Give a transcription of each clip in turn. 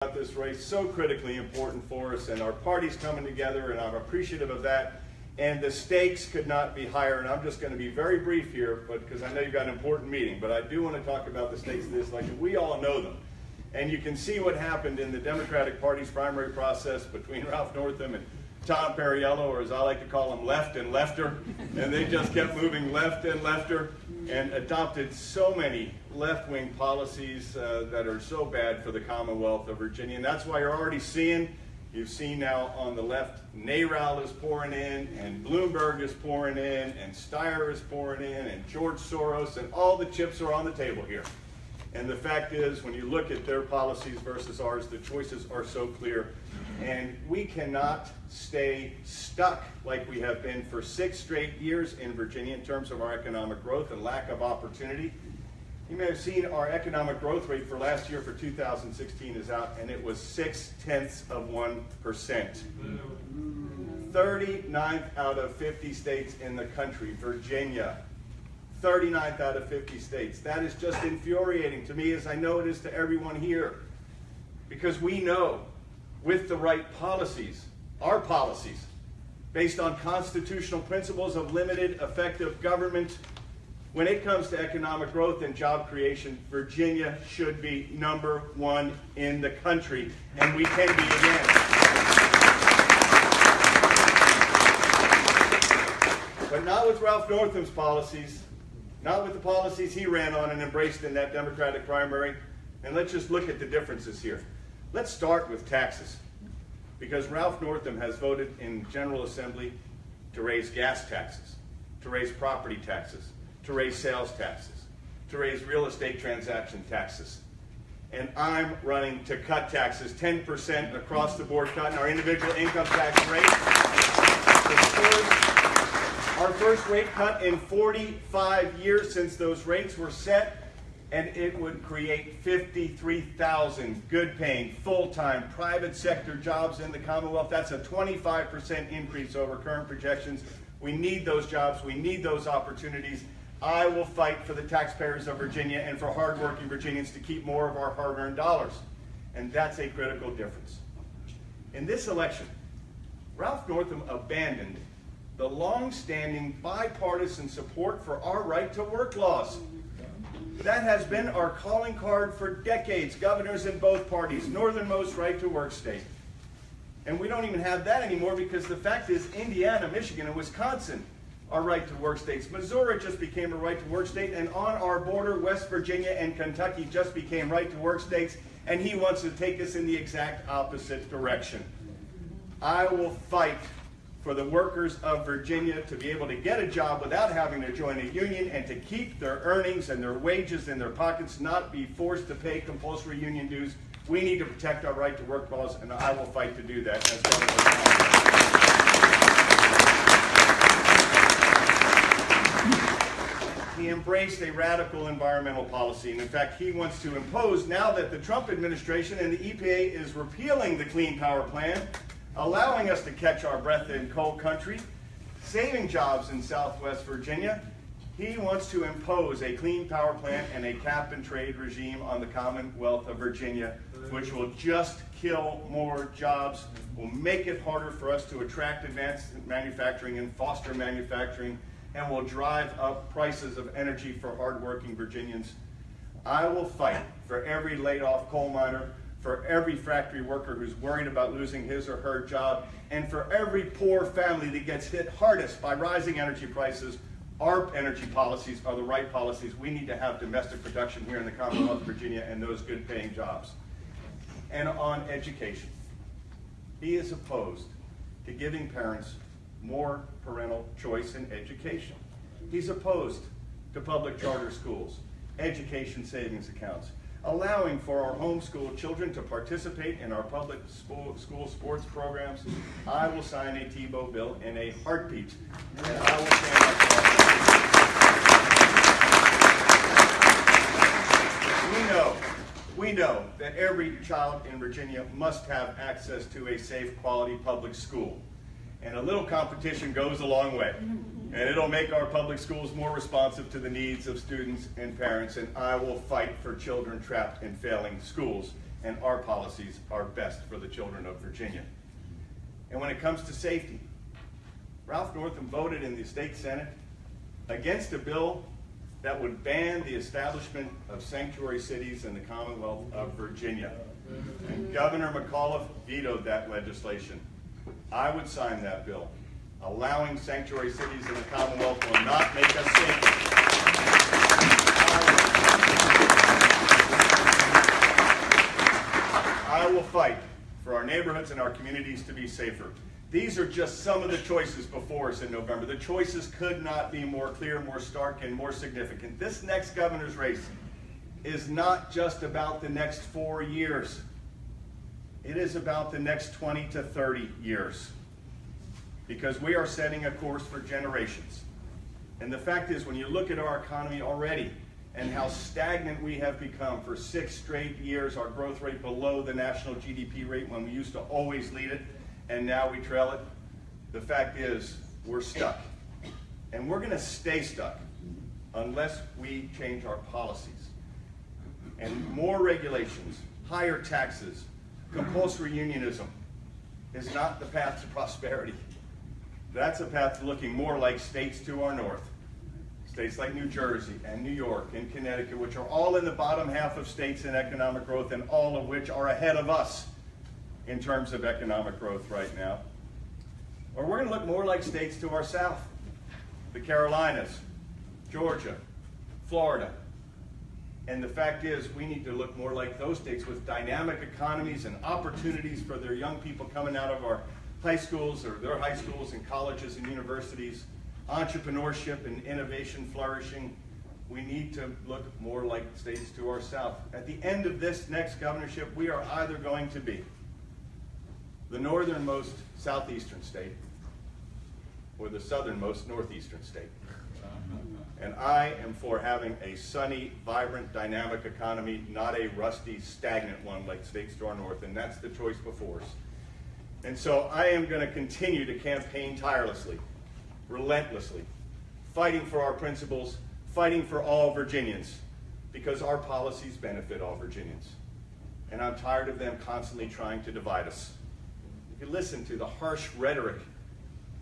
About this race, so critically important for us, and our party's coming together, and I'm appreciative of that. And the stakes could not be higher, and I'm just going to be very brief here, but because I know you've got an important meeting, but I do want to talk about the stakes of this election. We all know them, and you can see what happened in the Democratic Party's primary process between Ralph Northam and Tom Perriello, or as I like to call him, left and lefter, and they just kept moving left and lefter and adopted so many left-wing policies that are so bad for the Commonwealth of Virginia. And that's why you're already seeing, you've seen now on the left, NARAL is pouring in, and Bloomberg is pouring in, and Steyer is pouring in, and George Soros, and all the chips are on the table here. And the fact is, when you look at their policies versus ours, the choices are so clear. And we cannot stay stuck like we have been for 6 straight years in Virginia in terms of our economic growth and lack of opportunity. You may have seen our economic growth rate for last year for 2016 is out, and it was 0.6%. 39th out of 50 states in the country, Virginia. 39th out of 50 states. That is just infuriating to me, as I know it is to everyone here. Because we know, with the right policies, our policies, based on constitutional principles of limited effective government, when it comes to economic growth and job creation, Virginia should be #1 in the country, and we can be again. But not with Ralph Northam's policies, not with the policies he ran on and embraced in that Democratic primary. And let's just look at the differences here. Let's start with taxes, because Ralph Northam has voted in General Assembly to raise gas taxes, to raise property taxes, to raise sales taxes, to raise real estate transaction taxes. And I'm running to cut taxes, 10% across the board cut in our individual income tax rate. Our first rate cut in 45 years since those rates were set, and it would create 53,000 good-paying, full-time, private sector jobs in the Commonwealth. That's a 25% increase over current projections. We need those jobs. We need those opportunities. I will fight for the taxpayers of Virginia and for hardworking Virginians to keep more of our hard-earned dollars. And that's a critical difference. In this election, Ralph Northam abandoned the long-standing bipartisan support for our right-to-work laws. That has been our calling card for decades. Governors in both parties, northernmost right-to-work state. And we don't even have that anymore, because the fact is Indiana, Michigan, and Wisconsin are right-to-work states. Missouri just became a right-to-work state, and on our border, West Virginia and Kentucky just became right-to-work states, and he wants to take us in the exact opposite direction. I will fight for the workers of Virginia to be able to get a job without having to join a union, and to keep their earnings and their wages in their pockets, not be forced to pay compulsory union dues. We need to protect our right to work laws, and I will fight to do that as well as He embraced a radical environmental policy, and in fact he wants to impose, now that the Trump administration and the EPA is repealing the Clean Power Plan, allowing us to catch our breath in coal country, saving jobs in Southwest Virginia. He wants to impose a clean power plant and a cap-and-trade regime on the Commonwealth of Virginia, which will just kill more jobs, will make it harder for us to attract advanced manufacturing and foster manufacturing, and will drive up prices of energy for hardworking Virginians. I will fight for every laid-off coal miner, for every factory worker who's worried about losing his or her job, and for every poor family that gets hit hardest by rising energy prices. Our energy policies are the right policies. We need to have domestic production here in the Commonwealth of Virginia and those good-paying jobs. And on education, he is opposed to giving parents more parental choice in education. He's opposed to public charter schools, education savings accounts, allowing for our homeschool children to participate in our public school sports programs. I will sign a Tebow bill in a heartbeat, and I will stand up for that. We know that every child in Virginia must have access to a safe, quality public school. And a little competition goes a long way. And it'll make our public schools more responsive to the needs of students and parents, and I will fight for children trapped in failing schools. and our policies are best for the children of Virginia. And when it comes to safety, Ralph Northam voted in the state Senate against a bill that would ban the establishment of sanctuary cities in the Commonwealth of Virginia. And Governor McAuliffe vetoed that legislation. I would sign that bill. Allowing sanctuary cities in the Commonwealth will not make us safer. I will fight for our neighborhoods and our communities to be safer. These are just some of the choices before us in November. The choices could not be more clear, more stark, and more significant. This next governor's race is not just about the next 4 years. It is about the next 20 to 30 years. Because we are setting a course for generations. And the fact is, when you look at our economy already and how stagnant we have become for 6 straight years, our growth rate below the national GDP rate when we used to always lead it, and now we trail it. The fact is, we're stuck. And we're going to stay stuck unless we change our policies. And more regulations, higher taxes, compulsory unionism is not the path to prosperity. That's a path to looking more like states to our north. States like New Jersey and New York and Connecticut, which are all in the bottom half of states in economic growth, and all of which are ahead of us in terms of economic growth right now. Or we're going to look more like states to our south. The Carolinas, Georgia, Florida. And the fact is, we need to look more like those states with dynamic economies and opportunities for their young people coming out of our high schools or their high schools and colleges and universities, entrepreneurship and innovation flourishing. We need to look more like states to our south. At the end of this next governorship, we are either going to be the northernmost southeastern state or the southernmost northeastern state. And I am for having a sunny, vibrant, dynamic economy, not a rusty, stagnant one like states to our north, and that's the choice before us. And so I am going to continue to campaign tirelessly, relentlessly, fighting for our principles, fighting for all Virginians, because our policies benefit all Virginians. And I'm tired of them constantly trying to divide us. If you listen to the harsh rhetoric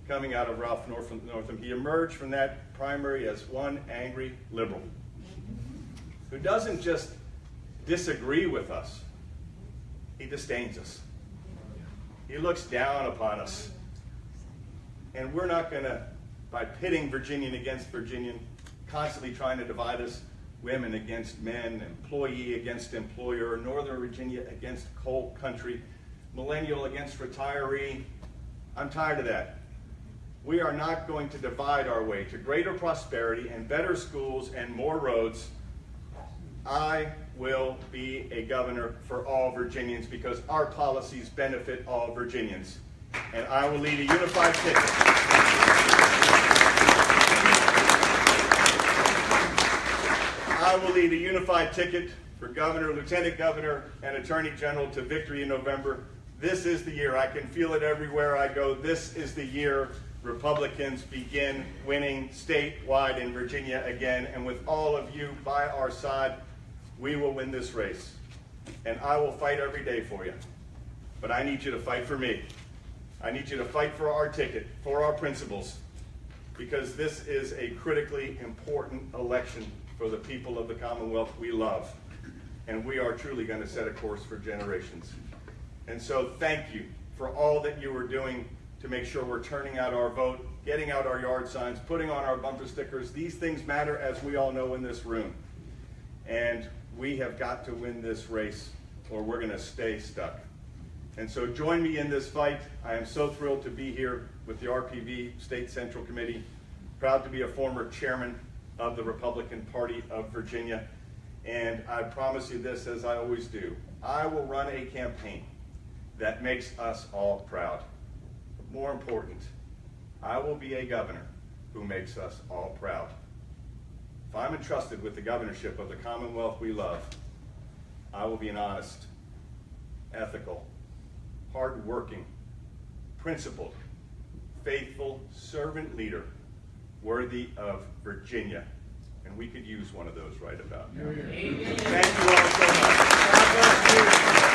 coming out of Ralph Northam, he emerged from that primary as one angry liberal who doesn't just disagree with us, he disdains us. He looks down upon us. And we're not going to, by pitting Virginian against Virginian, constantly trying to divide us, women against men, employee against employer, Northern Virginia against coal country, millennial against retiree. I'm tired of that. We are not going to divide our way to greater prosperity and better schools and more roads. I will be a governor for all Virginians because our policies benefit all Virginians. And I will lead a unified ticket. I will lead a unified ticket for governor, lieutenant governor, and attorney general to victory in November. This is the year. I can feel it everywhere I go. This is the year Republicans begin winning statewide in Virginia again. And with all of you by our side, we will win this race. And I will fight every day for you. But I need you to fight for me. I need you to fight for our ticket, for our principles, because this is a critically important election for the people of the Commonwealth we love. And we are truly going to set a course for generations. And so thank you for all that you are doing to make sure we're turning out our vote, getting out our yard signs, putting on our bumper stickers. These things matter, as we all know in this room. And we have got to win this race or we're going to stay stuck. And so join me in this fight. I am so thrilled to be here with the RPV State Central Committee, proud to be a former chairman of the Republican Party of Virginia. And I promise you this, as I always do, I will run a campaign that makes us all proud. More important, I will be a governor who makes us all proud. If I'm entrusted with the governorship of the Commonwealth we love, I will be an honest, ethical, hard-working, principled, faithful servant leader worthy of Virginia. And we could use one of those right about now. Amen. Thank you all so much. God bless you.